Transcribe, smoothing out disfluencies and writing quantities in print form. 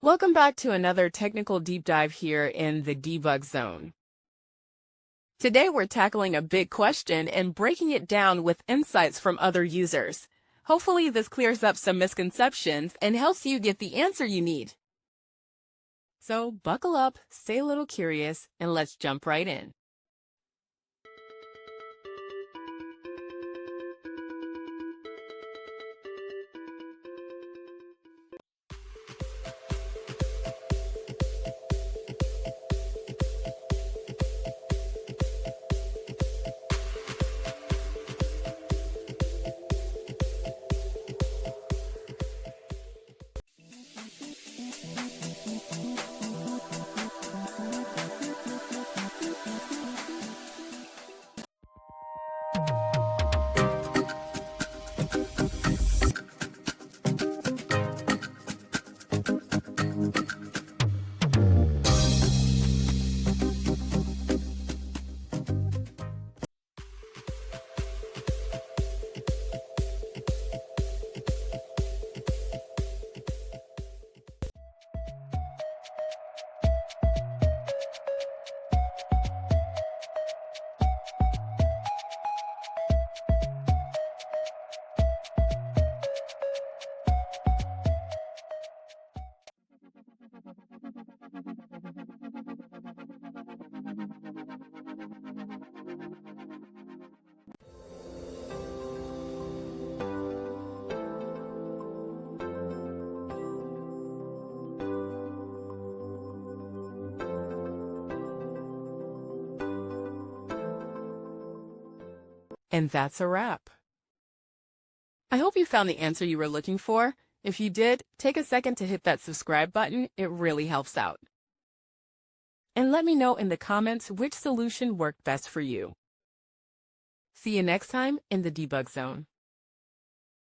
Welcome back to another technical deep dive here in the debug zone. Today we're tackling a big question and breaking it down with insights from other users. Hopefully this clears up some misconceptions and helps you get the answer you need. So buckle up, stay a little curious, and let's jump right in. And that's a wrap. I hope you found the answer you were looking for. If you did, take a second to hit that subscribe button. It really helps out. And let me know in the comments which solution worked best for you. See you next time in the debug zone.